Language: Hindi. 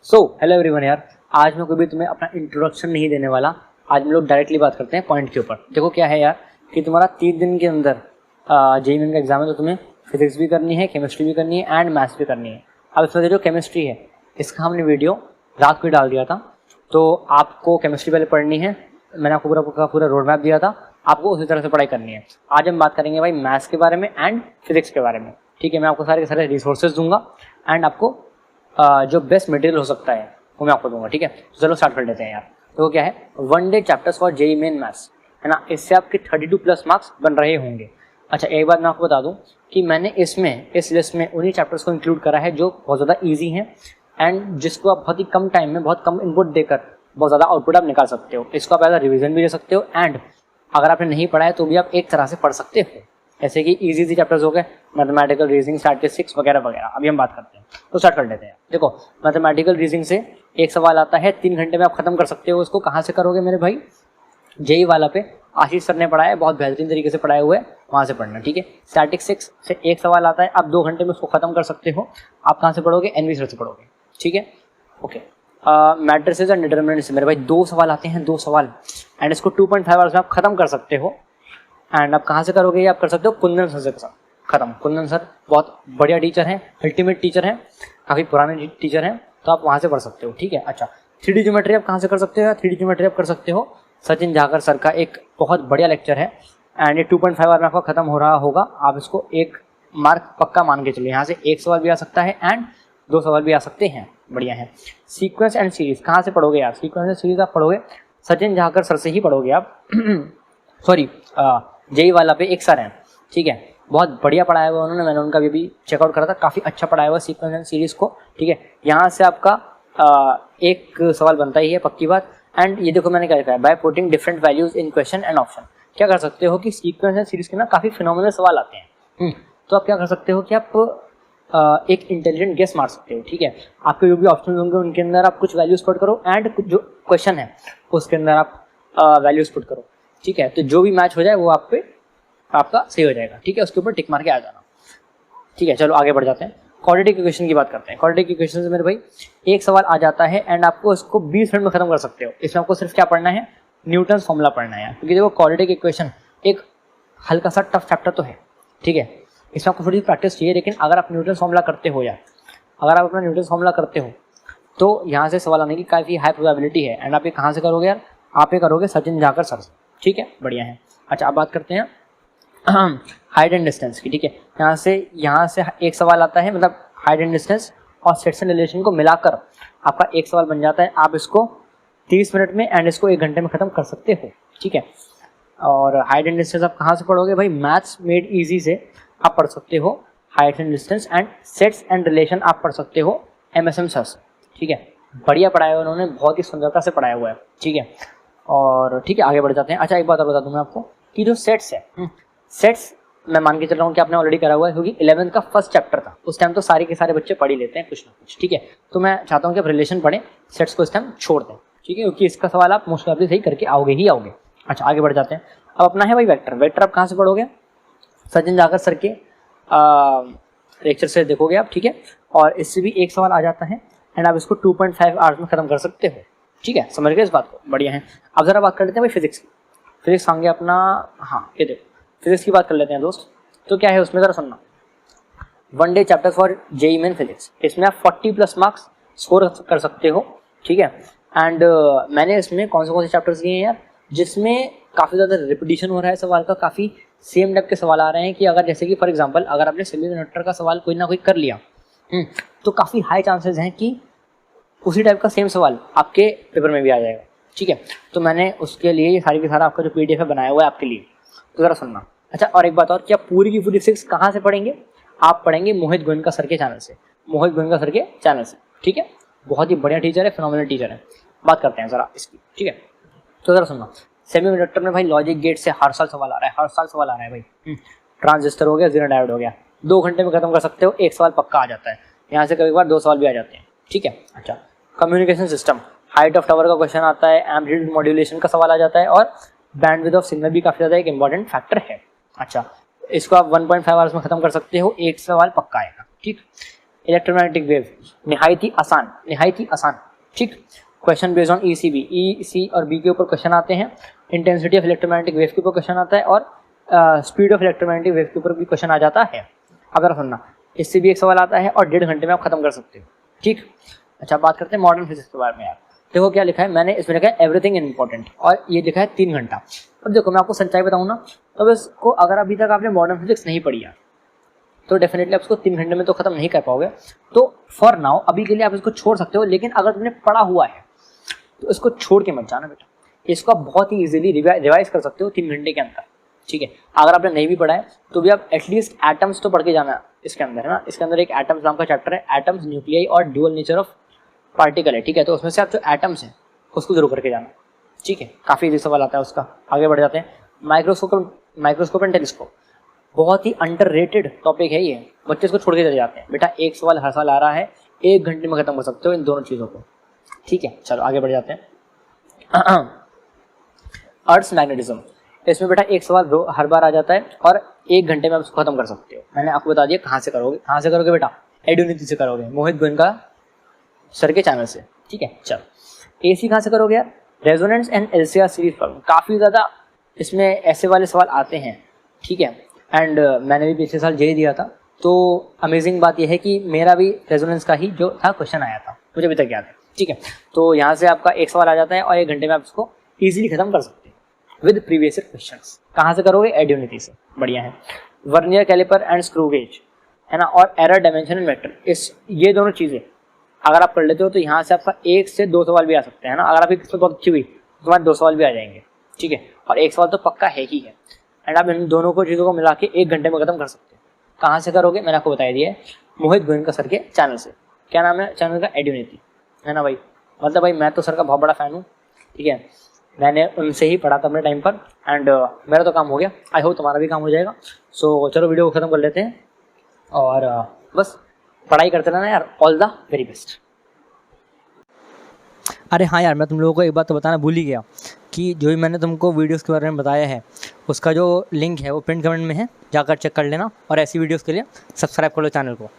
हेलो एवरीवन यार, आज मैं कोई भी तुम्हें अपना इंट्रोडक्शन नहीं देने वाला। आज हम लोग डायरेक्टली बात करते हैं पॉइंट के ऊपर। देखो क्या है यार कि तुम्हारा 3 दिन के अंदर जेईई मेन का एग्जाम है, तो तुम्हें फिजिक्स भी करनी है, केमिस्ट्री भी करनी है एंड मैथ्स भी करनी है। अब इसमें जो केमिस्ट्री है इसका हमने वीडियो रात को ही डाल दिया था, तो आपको केमिस्ट्री पहले पढ़नी है। मैंने आपको पूरा रोड मैप दिया था, आपको उसी तरह से पढ़ाई करनी है। आज हम बात करेंगे भाई मैथ्स के बारे में एंड फिजिक्स के बारे में। ठीक है, मैं आपको सारे के सारे रिसोर्सेज दूंगा एंड आपको जो बेस्ट मटेरियल हो सकता है वो मैं आपको दूंगा। ठीक है, तो चलो स्टार्ट कर लेते हैं यार। तो क्या है, 1 day chapters for JEE main maths, है ना। इससे आपके 32+ मार्क्स बन रहे होंगे। अच्छा, एक बात मैं आपको बता दूं कि मैंने इस लिस्ट में उन्हीं चैप्टर्स को इंक्लूड करा है जो बहुत ज़्यादा ईजी हैं एंड जिसको आप बहुत ही कम टाइम में बहुत कम इनपुट देकर बहुत ज़्यादा आउटपुट आप निकाल सकते हो। इसको आप एज अ रिविजन भी दे सकते हो एंड अगर आपने नहीं पढ़ा है तो भी आप एक तरह से पढ़ सकते हो। जैसे कि इजी चैप्टर्स हो गए, मैथमेटिकल रीजनिंग, स्टैटिस्टिक्स वगैरह वगैरह। अभी हम बात करते हैं, तो स्टार्ट कर लेते हैं। देखो, मैथमेटिकल रीजनिंग से एक सवाल आता है, 3 घंटे में आप खत्म कर सकते हो। उसको कहाँ से करोगे मेरे भाई? जेईई वाला पे आशीष सर ने पढ़ाया है, बहुत बेहतरीन तरीके से पढ़ाए हुए, वहाँ से पढ़ना। ठीक है, स्टैटिस्टिक्स से एक सवाल आता है, आप 2 घंटे में उसको खत्म कर सकते हो। आप कहाँ से पढ़ोगे? एनवी सर से पढ़ोगे। ठीक है, ओके। मैट्रिसेस एंड डिटरमिनेंट्स से मेरे भाई 2 सवाल आते हैं, 2 सवाल, एंड इसको 2.5 आवर्स में आप खत्म कर सकते हो। एंड आप कहाँ से करोगे? ये आप कर सकते हो कुंदन सर से खत्म। कुंदन सर बहुत बढ़िया टीचर हैं, अल्टीमेट टीचर हैं, काफ़ी पुराने टीचर हैं, तो आप वहाँ से पढ़ सकते हो। ठीक है, अच्छा, 3D ज्योमेट्री आप कहाँ से कर सकते हो? 3D ज्योमेट्री आप कर सकते हो सचिन झाकर सर का एक बहुत बढ़िया लेक्चर है एंड ये 2.5 आवर में आपका खत्म हो रहा होगा। आप इसको 1 मार्क पक्का मान के चलिए। यहाँ से 1 सवाल भी आ सकता है एंड 2 सवाल भी आ सकते हैं। बढ़िया है। सीक्वेंस एंड सीरीज कहाँ से पढ़ोगे यार? सीक्वेंस एंड सीरीज आप पढ़ोगे सचिन झाकर सर से ही पढ़ोगे आप। सॉरी, जेईई वाला पे एक सर हैं, ठीक है, बहुत बढ़िया पढ़ाया हुआ उन्होंने, मैंने उनका भी चेकआउट करा था, काफ़ी अच्छा पढ़ाया हुआ सीक्वेंस एंड सीरीज को। ठीक है, यहाँ से आपका एक सवाल बनता ही है, पक्की बात। एंड ये देखो मैंने क्या लिखा है, by putting different values in question and option. क्या कर सकते हो कि सीक्वेंस एंड सीरीज के ना काफ़ी फिनोमिनल सवाल आते हैं। तो आप क्या कर सकते हो कि आप एक इंटेलिजेंट गेस मार सकते हो। ठीक है, आपके जो भी ऑप्शन होंगे उनके अंदर आप कुछ वैल्यूज पुट करो एंड जो क्वेश्चन है उसके अंदर आप वैल्यूज पुट करो। ठीक है, तो जो भी मैच हो जाए वो आपका सही हो जाएगा। ठीक है, उसके ऊपर टिक मार के आ जाना। ठीक है, चलो आगे बढ़ जाते हैं। क्वाड्रेटिक इक्वेशन की बात करते हैं। क्वाड्रेटिक इक्वेशन से मेरे भाई एक सवाल आ जाता है एंड आपको उसको 20 मिनट में खत्म कर सकते हो। इसमें आपको सिर्फ क्या पढ़ना है? न्यूटन फॉर्मूला पढ़ना है। क्योंकि देखो क्वाड्रेटिक इक्वेशन एक हल्का सा टफ चैप्टर तो है। ठीक है, इसमें आपको थोड़ी प्रैक्टिस चाहिए, लेकिन अगर आप न्यूटन फॉर्मूला करते हो या अगर आप अपना न्यूटन फॉर्मूला करते हो तो यहाँ से सवाल आने की काफ़ी हाई प्रोबेबिलिटी है। एंड आप ये कहाँ से करोगे यार? आप ये करोगे सचिन झाकर सर से। ठीक है, बढ़िया है। अच्छा, अब बात करते हैं हाइट एंड डिस्टेंस की। ठीक है, यहाँ से एक सवाल आता है, मतलब हाइट एंड डिस्टेंस और सेक्शन रिलेशन को मिलाकर आपका एक सवाल बन जाता है। आप इसको 30 मिनट में एंड इसको 1 घंटे में खत्म कर सकते हो। ठीक है, और हाइट एंड डिस्टेंस आप कहाँ से पढ़ोगे भाई? मैथ्स मेड इजी से आप पढ़ सकते हो height and distance, and sets and relation आप पढ़ सकते हो MSM सर से। ठीक है, बढ़िया पढ़ाया हुआ उन्होंने, बहुत ही सुंदरता से पढ़ाया हुआ है। ठीक है, और ठीक है आगे बढ़ जाते हैं। अच्छा, एक बात और बता दूं मैं आपको कि जो सेट्स है, सेट्स मैं मान के चल रहा हूँ कि आपने ऑलरेडी करा हुआ है, क्योंकि 11th का फर्स्ट चैप्टर था, उस टाइम तो सारे के सारे बच्चे पढ़ ही लेते हैं कुछ ना कुछ। ठीक है, तो मैं चाहता हूँ कि आप रिलेशन पढ़ें, सेट्स को इस टाइम छोड़ दें। ठीक है, क्योंकि इसका सवाल आप मोस्ट ऑफली सही करके आओगे ही आओगे। अच्छा, आगे बढ़ जाते हैं। अब अपना है भाई वेक्टर। वेक्टर आप कहाँ से पढ़ोगे? सचिन झाकर सर के लेक्चर से देखोगे आप। ठीक है, और इससे भी एक सवाल आ जाता है एंड आप इसको 2.5 आवर्स में खत्म कर सकते हो। ठीक है, समझ गए इस बात को? बढ़िया है। अब जरा बात कर लेते हैं भाई फिजिक्स की। फिजिक्स आएंगे अपना, हाँ ये देखो फिजिक्स की बात कर लेते हैं दोस्त। तो क्या है उसमें, जरा सुनना। 1 day chapter for JEE main physics, इसमें आप 40+ मार्क्स स्कोर कर सकते हो। ठीक है, एंड मैंने इसमें कौन से चैप्टर्स लिए हैं यार, जिसमें काफ़ी ज़्यादा रिपीटिशन हो रहा है सवाल का, काफ़ी सेम टाइप के सवाल आ रहे हैं कि अगर जैसे कि फॉर एग्जांपल अगर आपने सेमीकंडक्टर का सवाल कोई ना कोई कर लिया तो काफ़ी हाई चांसेस हैं कि उसी टाइप का सेम सवाल आपके पेपर में भी आ जाएगा। ठीक है, तो मैंने उसके लिए ये सारी की सारा आपका जो PDF है बनाया हुआ है आपके लिए, तो ज़रा सुनना। अच्छा, और एक बात और, क्या पूरी की पूरी फिजिक्स कहाँ से पढ़ेंगे? आप पढ़ेंगे मोहित गोयनका सर के चैनल से, मोहित गोयनका सर के चैनल से। ठीक है, बहुत ही बढ़िया टीचर है, फिनोमिनल टीचर है। बात करते हैं ज़रा इसकी। ठीक है, तो ज़रा सुनना। सेमीकंडक्टर में भाई लॉजिक गेट से हर साल सवाल आ रहा है, हर साल सवाल आ रहा है भाई। ट्रांजिस्टर हो गया, जीरो डायोड हो गया, 2 घंटे में खत्म कर सकते हो, एक सवाल पक्का आ जाता है। यहाँ से कभी बार 2 सवाल भी आ जाते हैं। ठीक है, अच्छा, communication system, height of tower का क्वेश्चन आता है, एम्पलीट्यूड मॉड्यूलेशन का सवाल आ जाता है, और बैंडविड्थ ऑफ सिग्नल भी काफ़ी ज़्यादा एक इंपॉर्टेंट फैक्टर है। अच्छा, इसको आप 1.5 आवर्स में खत्म कर सकते हो, एक सवाल पक्का आएगा। ठीक, इलेक्ट्रोमैग्नेटिक वेव, निहायत ही आसान। ठीक, question based on ECB, EC और B के ऊपर क्वेश्चन आते हैं, इंटेंसिटी ऑफ इलेक्ट्रोमैग्नेटिक वेव के ऊपर क्वेश्चन आता है और स्पीड ऑफ इलेक्ट्रोमैग्नेटिक वेव के ऊपर भी क्वेश्चन आ जाता है। अगर सुनना, इससे भी एक सवाल आता है और 1.5 घंटे में आप खत्म कर सकते हो। ठीक, अच्छा बात करते हैं मॉडर्न फिजिक्स के बारे में। यार देखो क्या लिखा है, मैंने इसमें लिखा है एवरीथिंग इम्पोर्टेंट और ये लिखा है 3 घंटा। अब देखो मैं आपको सच्चाई बताऊँ ना, तो इसको अगर अभी तक आपने मॉडर्न फिजिक्स नहीं पढ़ी है तो डेफिनेटली आप इसको 3 घंटे में तो खत्म नहीं कर पाओगे। तो फॉर नाउ अभी के लिए आप इसको छोड़ सकते हो, लेकिन अगर तुमने पढ़ा हुआ है तो इसको छोड़ के मत जाना बेटा। इसको आप बहुत ही इजीली रिवाइज कर सकते हो 3 घंटे के अंदर। ठीक है, अगर आपने नहीं भी पढ़ा है तो भी आप एटलीस्ट एटम्स तो पढ़ के जाना इसके अंदर, है ना। इसके अंदर एक एटम्स नाम का चैप्टर है, एटम्स, न्यूक्लियाई और ड्यूअल नेचर ऑफ पार्टिकल है। ठीक है, तो उसमें से आप जो एटम्स हैं उसको जरूर करके जाना। ठीक है, काफ़ी इजी सवाल आता है उसका। आगे बढ़ जाते हैं। माइक्रोस्कोप एंड टेलीस्कोप बहुत ही अंडररेटेड टॉपिक है ये, बच्चे इसको छोड़ के चले जाते हैं। बेटा एक सवाल हर साल आ रहा है, 1 घंटे में खत्म कर सकते हो इन दोनों चीज़ों को। ठीक है, चलो आगे बढ़ जाते हैं। अर्थ मैग्नेटिज्म, इसमें बेटा एक सवाल हर बार आ जाता है और 1 घंटे में आप उसको खत्म कर सकते हो। मैंने आपको बता दिया कहाँ से करोगे बेटा, एड्यूनिटी से करोगे, मोहित गोयनका सर के चैनल से। ठीक है, चलो AC कहाँ से करोगे यार, रेजोनेंस एंड LCR सीरीज पर काफ़ी ज़्यादा इसमें ऐसे वाले सवाल आते हैं। ठीक है, एंड मैंने भी पिछले साल JEE दिया था, तो अमेजिंग बात यह है कि मेरा भी रेजोनेंस का ही जो था क्वेश्चन आया था, मुझे अभी तक याद है। ठीक है, तो यहाँ से आपका एक सवाल आ जाता है और 1 घंटे में आप इसको ईजिली खत्म कर सकते हैं विद प्रीवियस क्वेश्चंस। कहाँ से करोगे, एड्यूनिटी से, बढ़िया है। Vernier calliper and screw gauge, है ना, और एरर डायमेंशन एंड वेक्टर, ये दोनों चीज़ें अगर आप कर लेते हो तो यहाँ से आपका 1 से 2 सवाल भी आ सकते हैं ना। अगर आपकी किस्मत बहुत अच्छी हुई तो तुम्हारे 2 सवाल भी आ जाएंगे। ठीक है, और 1 सवाल तो पक्का है ही है, एंड आप इन दोनों को चीज़ों को मिला के 1 घंटे में खत्म कर सकते हो। कहाँ से करोगे, मैंने आपको बताया दिया है, मोहित गोयनका सर के चैनल से। क्या नाम है चैनल का, एड्यूनिटी, है ना भाई। मतलब भाई मैं तो सर का बहुत बड़ा फ़ैन हूँ। ठीक है, मैंने उनसे ही पढ़ा था अपने टाइम पर, एंड मेरा तो काम हो गया, आई होप तुम्हारा भी काम हो जाएगा। सो चलो वीडियो को ख़त्म कर लेते हैं और बस पढ़ाई करते रहना यार। All the very best. अरे हाँ यार, मैं तुम लोगों को एक बात तो बताना भूल ही गया कि जो भी मैंने तुमको वीडियोस के बारे में बताया है उसका जो लिंक है वो पिन कमेंट में है, जाकर चेक कर लेना। और ऐसी वीडियोस के लिए सब्सक्राइब कर लो चैनल को।